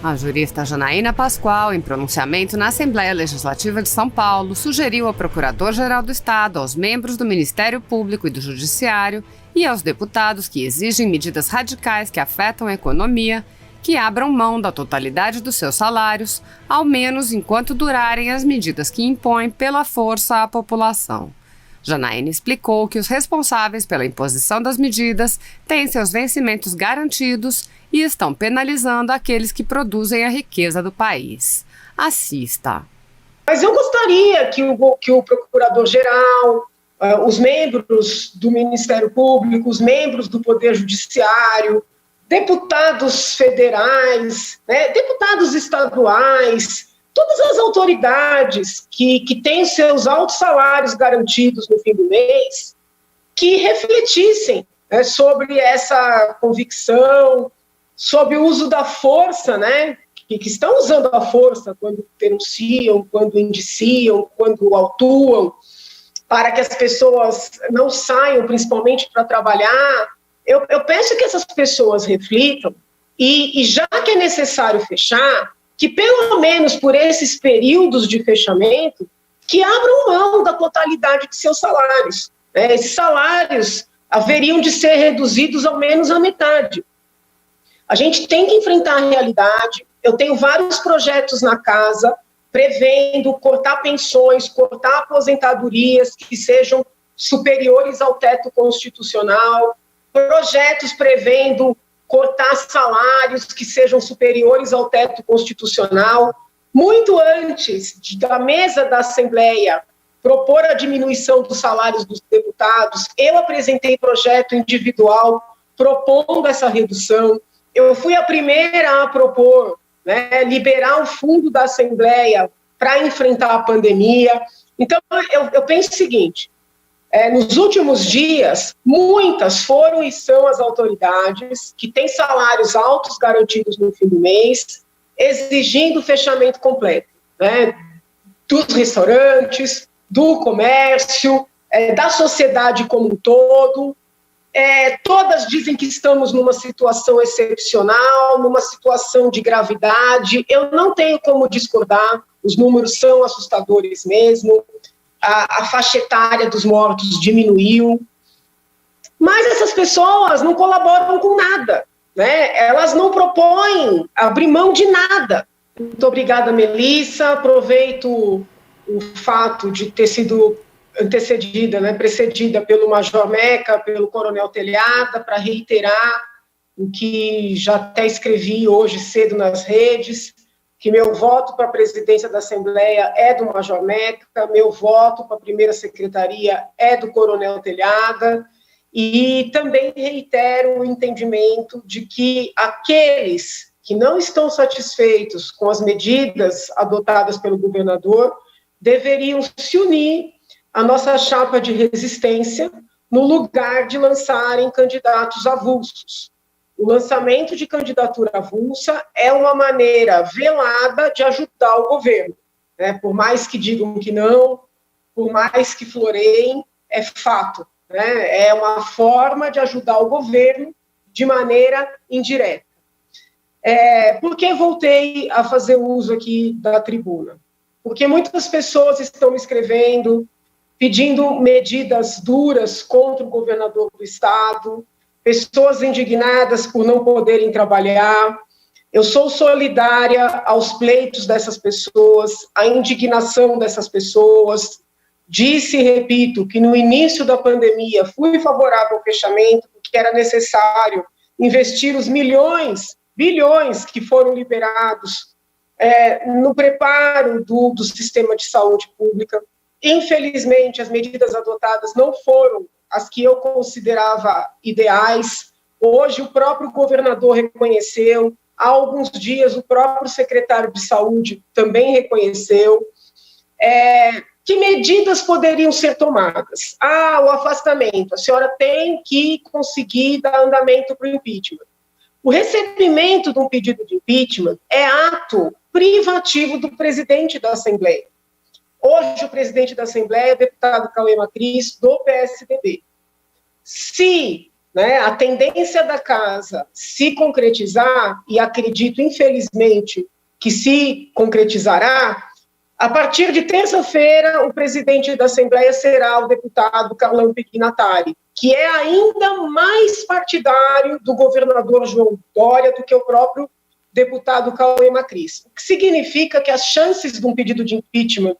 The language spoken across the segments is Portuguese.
A jurista Janaína Pascoal, em pronunciamento na Assembleia Legislativa de São Paulo, sugeriu ao Procurador-Geral do Estado, aos membros do Ministério Público e do Judiciário e aos deputados que exigem medidas radicais que afetam a economia, que abram mão da totalidade dos seus salários, ao menos enquanto durarem as medidas que impõem pela força à população. Janaína explicou que os responsáveis pela imposição das medidas têm seus vencimentos garantidos e estão penalizando aqueles que produzem a riqueza do país. Assista. Mas eu gostaria que o Procurador-Geral, os membros do Ministério Público, os membros do Poder Judiciário, deputados federais, deputados estaduais, todas as autoridades que têm seus altos salários garantidos no fim do mês, que refletissem sobre essa convicção, sobre o uso da força, que estão usando a força quando denunciam, quando indiciam, quando autuam, para que as pessoas não saiam, principalmente para trabalhar. Eu peço que essas pessoas reflitam e já que é necessário fechar, que pelo menos por esses períodos de fechamento, que abram mão da totalidade de seus salários. Esses salários haveriam de ser reduzidos ao menos à metade. A gente tem que enfrentar a realidade. Eu tenho vários projetos na casa, prevendo cortar pensões, cortar aposentadorias que sejam superiores ao teto constitucional, projetos prevendo cortar salários que sejam superiores ao teto constitucional. Muito antes da mesa da Assembleia propor a diminuição dos salários dos deputados, eu apresentei projeto individual propondo essa redução. Eu fui a primeira a propor liberar o fundo da Assembleia para enfrentar a pandemia. Então, eu penso o seguinte: nos últimos dias, muitas foram e são as autoridades que têm salários altos garantidos no fim do mês, exigindo o fechamento completo, dos restaurantes, do comércio, da sociedade como um todo. Todas dizem que estamos numa situação excepcional, numa situação de gravidade. Eu não tenho como discordar, os números são assustadores mesmo. A faixa etária dos mortos diminuiu, mas essas pessoas não colaboram com nada, elas não propõem abrir mão de nada. Muito obrigada, Melissa. Aproveito o fato de ter sido precedida pelo Major Meca, pelo Coronel Telhada, para reiterar o que já até escrevi hoje cedo nas redes, que meu voto para a presidência da Assembleia é do Major Meca, meu voto para a primeira secretaria é do Coronel Telhada, e também reitero o entendimento de que aqueles que não estão satisfeitos com as medidas adotadas pelo governador deveriam se unir à nossa chapa de resistência no lugar de lançarem candidatos avulsos. O lançamento de candidatura avulsa é uma maneira velada de ajudar o governo. Por mais que digam que não, por mais que floreiem, é fato. É uma forma de ajudar o governo de maneira indireta. Por que voltei a fazer uso aqui da tribuna? Porque muitas pessoas estão me escrevendo, pedindo medidas duras contra o governador do estado, pessoas indignadas por não poderem trabalhar. Eu sou solidária aos pleitos dessas pessoas, à indignação dessas pessoas. Disse e repito que no início da pandemia fui favorável ao fechamento, porque era necessário investir os bilhões que foram liberados no preparo do sistema de saúde pública. Infelizmente, as medidas adotadas não foram as que eu considerava ideais. Hoje, o próprio governador reconheceu, há alguns dias, o próprio secretário de saúde também reconheceu. Que medidas poderiam ser tomadas? O afastamento. A senhora tem que conseguir dar andamento para o impeachment. O recebimento de um pedido de impeachment é ato privativo do presidente da Assembleia. Hoje, o presidente da Assembleia é o deputado Cauê Macris, do PSDB. Se né, a tendência da casa se concretizar, e acredito, infelizmente, que se concretizará, a partir de terça-feira, o presidente da Assembleia será o deputado Carlão Pecchinattari, que é ainda mais partidário do governador João Dória do que o próprio deputado Cauê Macris. O que significa que as chances de um pedido de impeachment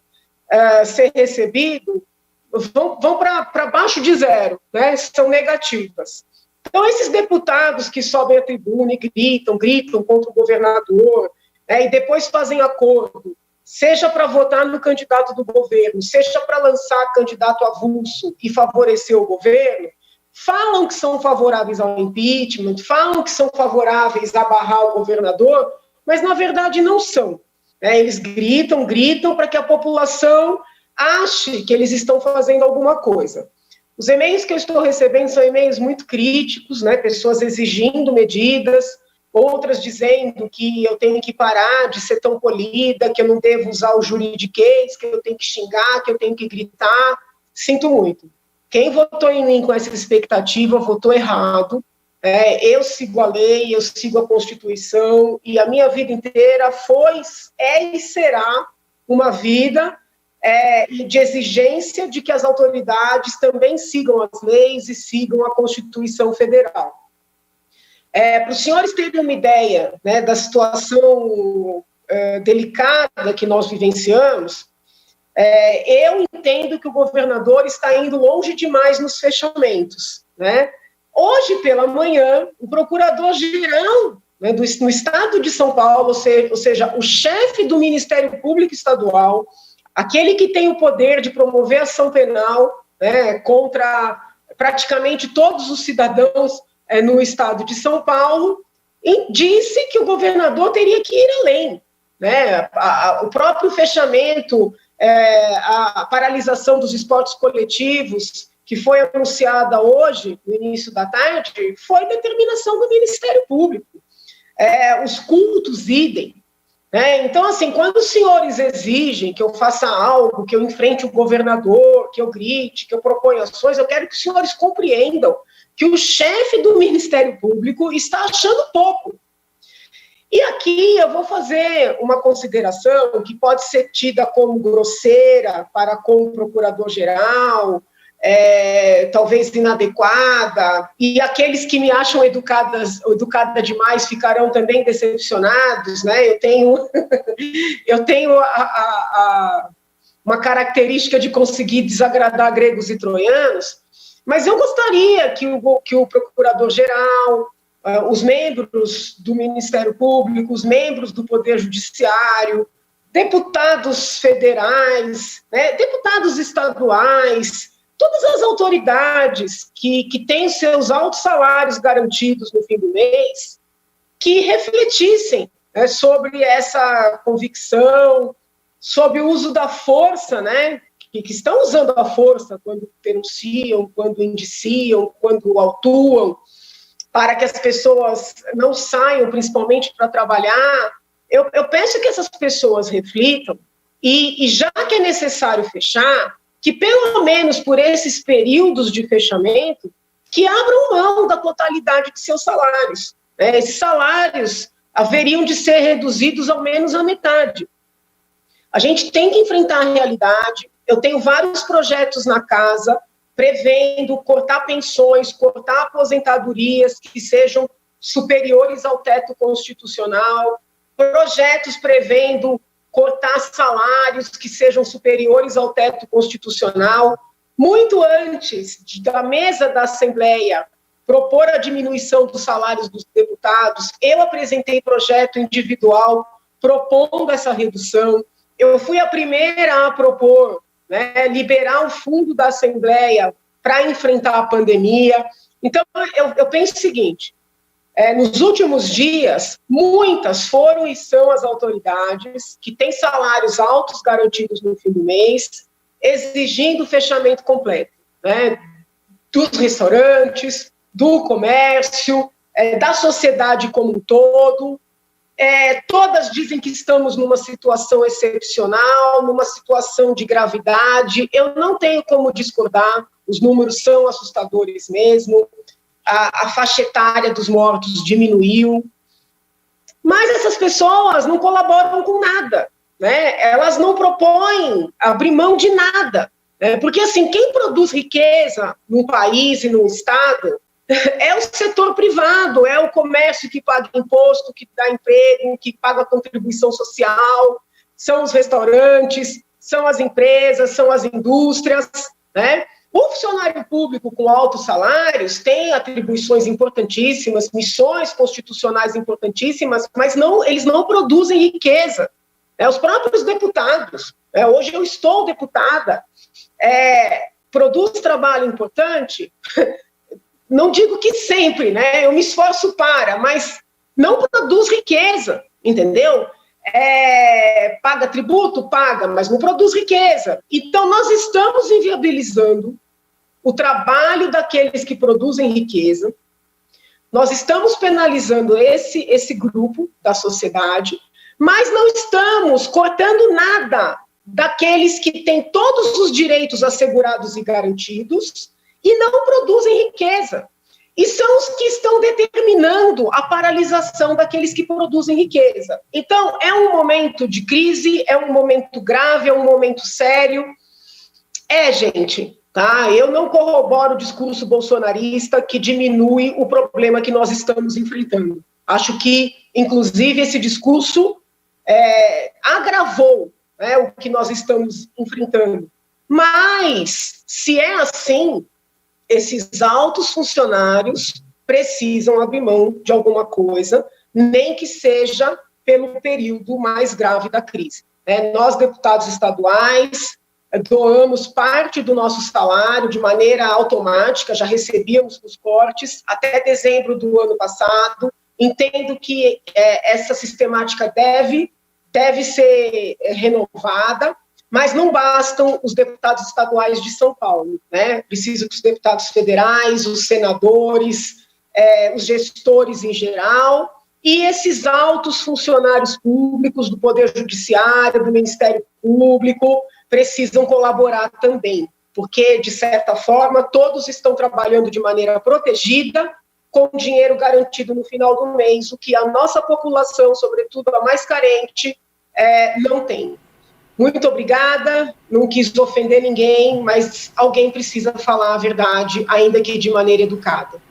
ser recebido vão para baixo de zero, né? São negativas. Então, esses deputados que sobem à tribuna e gritam contra o governador, e depois fazem acordo, seja para votar no candidato do governo, seja para lançar candidato avulso e favorecer o governo, falam que são favoráveis ao impeachment, falam que são favoráveis a barrar o governador, mas na verdade não são. Eles gritam para que a população ache que eles estão fazendo alguma coisa. Os e-mails que eu estou recebendo são e-mails muito críticos, né? Pessoas exigindo medidas, outras dizendo que eu tenho que parar de ser tão polida, que eu não devo usar o juridiquês, que eu tenho que xingar, que eu tenho que gritar. Sinto muito. Quem votou em mim com essa expectativa votou errado. Eu sigo a lei, eu sigo a Constituição, e a minha vida inteira é e será uma vida de exigência de que as autoridades também sigam as leis e sigam a Constituição Federal. Para os senhores terem uma ideia, né, da situação delicada que nós vivenciamos, eu entendo que o governador está indo longe demais nos fechamentos, né? Hoje, pela manhã, o procurador-geral, né, no estado de São Paulo, ou seja, o chefe do Ministério Público Estadual, aquele que tem o poder de promover ação penal, né, contra praticamente todos os cidadãos no estado de São Paulo, e disse que o governador teria que ir além, né? O próprio fechamento, a paralisação dos esportes coletivos, que foi anunciada hoje, no início da tarde, foi determinação do Ministério Público. Os cultos, idem. Então, assim, quando os senhores exigem que eu faça algo, que eu enfrente o governador, que eu grite, que eu proponha ações, eu quero que os senhores compreendam que o chefe do Ministério Público está achando pouco. E aqui eu vou fazer uma consideração que pode ser tida como grosseira para com o procurador-geral, talvez inadequada, e aqueles que me acham educada demais ficarão também decepcionados, né? Eu tenho uma característica de conseguir desagradar gregos e troianos, mas eu gostaria que o procurador-geral, os membros do Ministério Público, os membros do Poder Judiciário, deputados federais, né, deputados estaduais, todas as autoridades que têm seus altos salários garantidos no fim do mês, que refletissem, né, sobre essa convicção, sobre o uso da força, né, que estão usando a força quando denunciam, quando indiciam, quando autuam, para que as pessoas não saiam, principalmente para trabalhar. Eu peço que essas pessoas reflitam, e já que é necessário fechar, que pelo menos por esses períodos de fechamento, que abram mão da totalidade de seus salários. Esses salários haveriam de ser reduzidos ao menos à metade. A gente tem que enfrentar a realidade. Eu tenho vários projetos na casa prevendo cortar pensões, cortar aposentadorias que sejam superiores ao teto constitucional, projetos prevendo cortar salários que sejam superiores ao teto constitucional. Muito antes da mesa da Assembleia propor a diminuição dos salários dos deputados, eu apresentei projeto individual propondo essa redução. Eu fui a primeira a propor, né, liberar o fundo da Assembleia para enfrentar a pandemia. Então, eu penso o seguinte, nos últimos dias, muitas foram e são as autoridades que têm salários altos garantidos no fim do mês, exigindo o fechamento completo, né, dos restaurantes, do comércio, da sociedade como um todo. Todas dizem que estamos numa situação excepcional, numa situação de gravidade. Eu não tenho como discordar, os números são assustadores mesmo. a faixa etária dos mortos diminuiu, mas essas pessoas não colaboram com nada, né? Elas não propõem abrir mão de nada, né? Porque, assim, quem produz riqueza num país e num estado é o setor privado, é o comércio que paga imposto, que dá emprego, que paga contribuição social, são os restaurantes, são as empresas, são as indústrias, né? O funcionário público com altos salários tem atribuições importantíssimas, missões constitucionais importantíssimas, mas eles não produzem riqueza. Os próprios deputados, hoje eu estou deputada, produz trabalho importante, não digo que sempre, né? Eu me esforço mas não produz riqueza, entendeu? Paga tributo? Paga, mas não produz riqueza. Então, nós estamos inviabilizando o trabalho daqueles que produzem riqueza, nós estamos penalizando esse grupo da sociedade, mas não estamos cortando nada daqueles que têm todos os direitos assegurados e garantidos e não produzem riqueza. E são os que estão determinando a paralisação daqueles que produzem riqueza. Então, é um momento de crise, é um momento grave, é um momento sério. Gente, tá? Eu não corroboro o discurso bolsonarista que diminui o problema que nós estamos enfrentando. Acho que, inclusive, esse discurso agravou, né, o que nós estamos enfrentando. Mas, se é assim, esses altos funcionários precisam abrir mão de alguma coisa, nem que seja pelo período mais grave da crise. Nós, deputados estaduais, doamos parte do nosso salário de maneira automática, já recebíamos os cortes até dezembro do ano passado. Entendo que essa sistemática deve ser renovada, mas não bastam os deputados estaduais de São Paulo, né? Preciso que os deputados federais, os senadores, os gestores em geral, e esses altos funcionários públicos do Poder Judiciário, do Ministério Público, precisam colaborar também, porque, de certa forma, todos estão trabalhando de maneira protegida, com dinheiro garantido no final do mês, o que a nossa população, sobretudo a mais carente, não tem. Muito obrigada, não quis ofender ninguém, mas alguém precisa falar a verdade, ainda que de maneira educada.